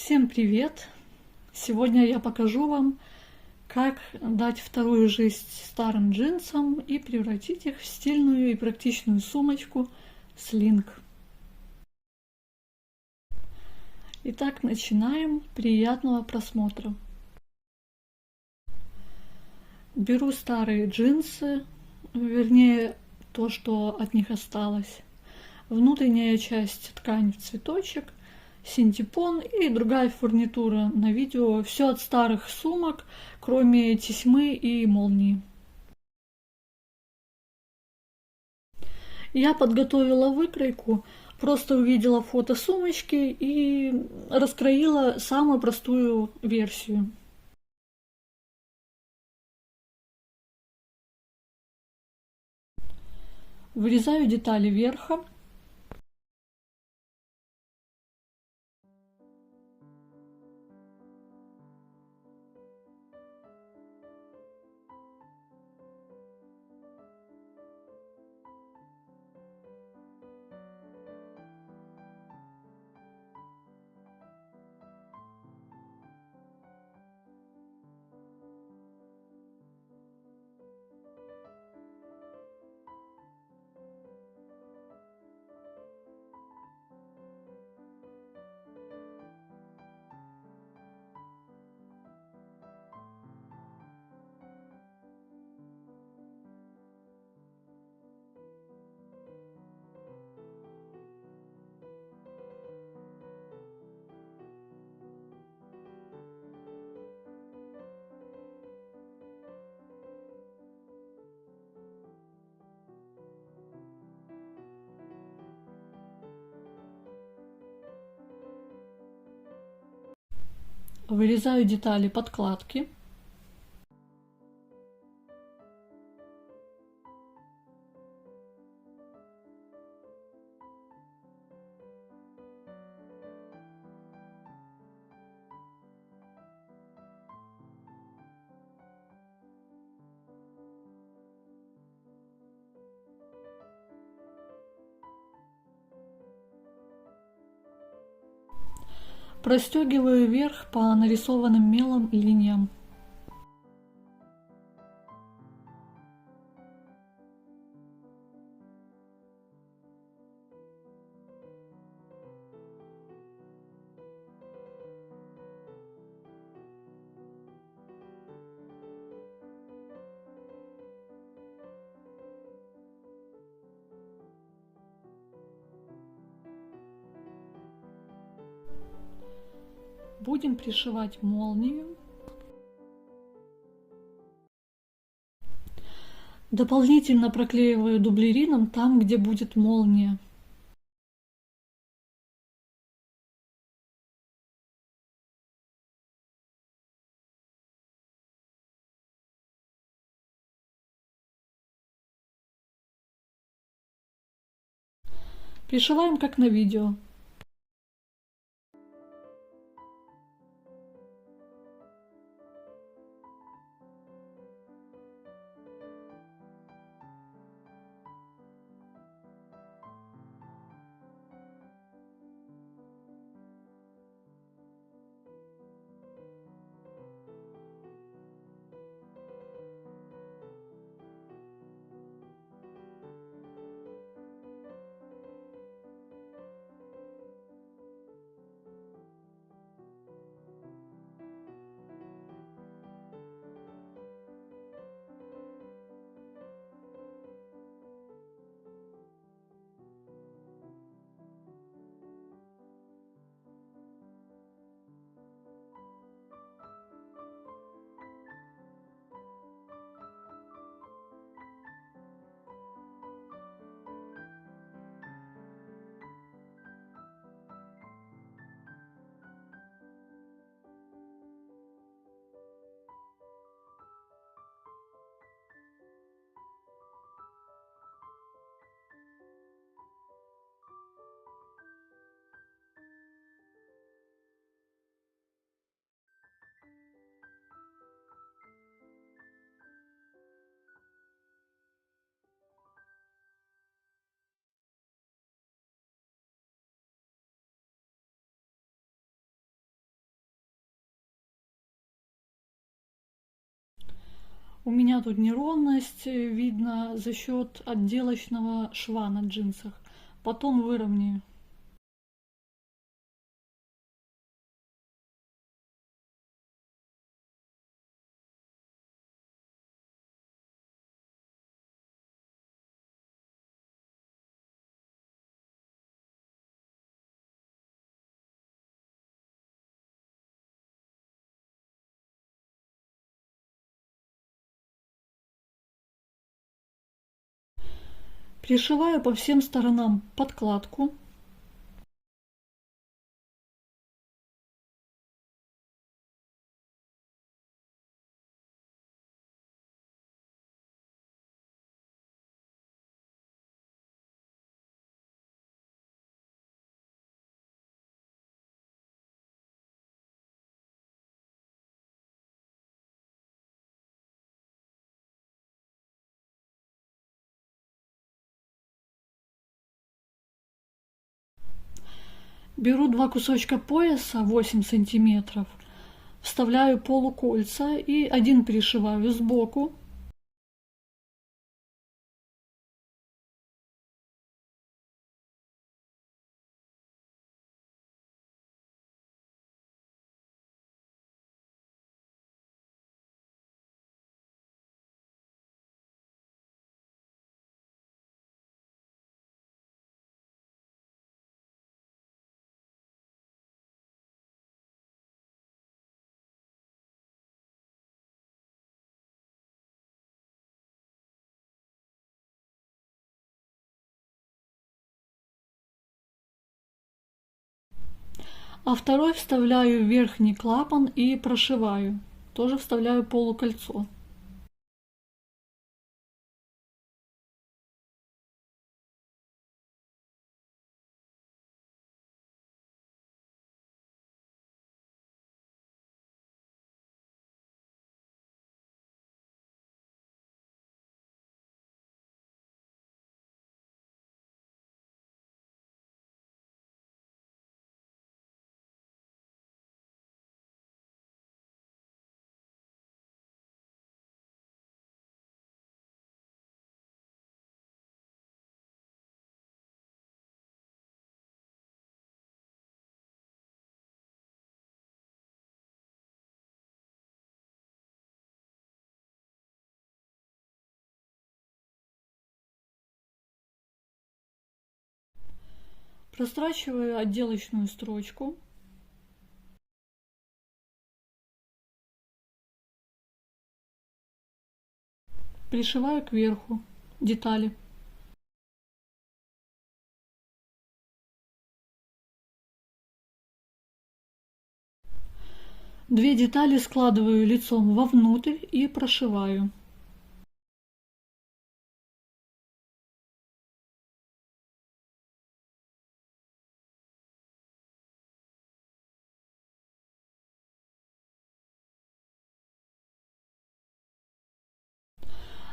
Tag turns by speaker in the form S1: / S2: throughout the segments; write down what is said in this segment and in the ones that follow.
S1: Всем привет! Сегодня я покажу вам, как дать вторую жизнь старым джинсам и превратить их в стильную и практичную сумочку Sling. Итак, начинаем. Приятного просмотра. Беру старые джинсы, вернее то, что от них осталось. Внутренняя часть ткань в цветочек, синтепон и другая фурнитура. На видео все от старых сумок, кроме тесьмы и молнии. Я подготовила выкройку, просто увидела фото сумочки и раскроила самую простую версию. Вырезаю детали верха. Вырезаю детали подкладки. Простегиваю вверх по нарисованным мелом линиям. Будем пришивать молнию. Дополнительно проклеиваю дублерином там, где будет молния. Пришиваем как на видео. У меня тут неровность видно за счет отделочного шва на джинсах. Потом выровняю. Пришиваю по всем сторонам подкладку. Беру два кусочка пояса 8 сантиметров, вставляю полукольца и один пришиваю сбоку. А второй вставляю в верхний клапан и прошиваю. Тоже вставляю полукольцо. Прострачиваю отделочную строчку. Пришиваю кверху детали. Две детали складываю лицом вовнутрь и прошиваю.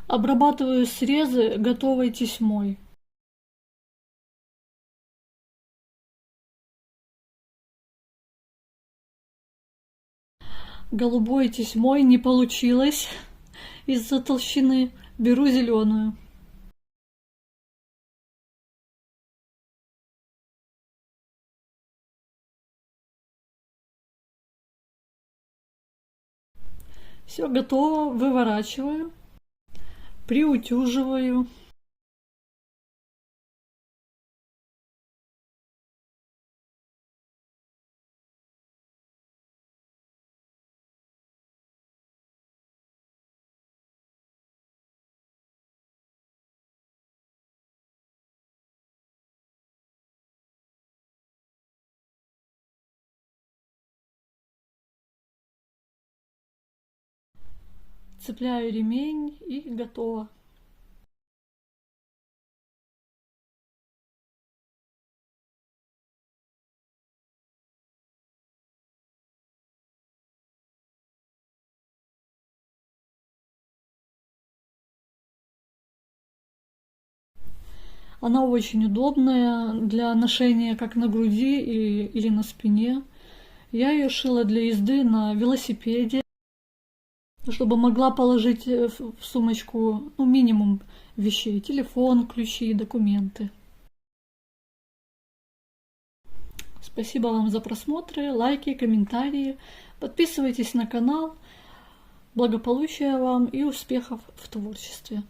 S1: Обрабатываю срезы готовой тесьмой. Голубой тесьмой не получилось из-за толщины. Беру зеленую. Все готово, выворачиваю, приутюживаю. Цепляю ремень и готово. Она очень удобная для ношения как на груди или на спине. Я ее шила для езды на велосипеде. чтобы могла положить в сумочку, ну, минимум вещей: телефон, ключи, документы. Спасибо вам за просмотры, лайки, комментарии. Подписывайтесь на канал. Благополучия вам и успехов в творчестве.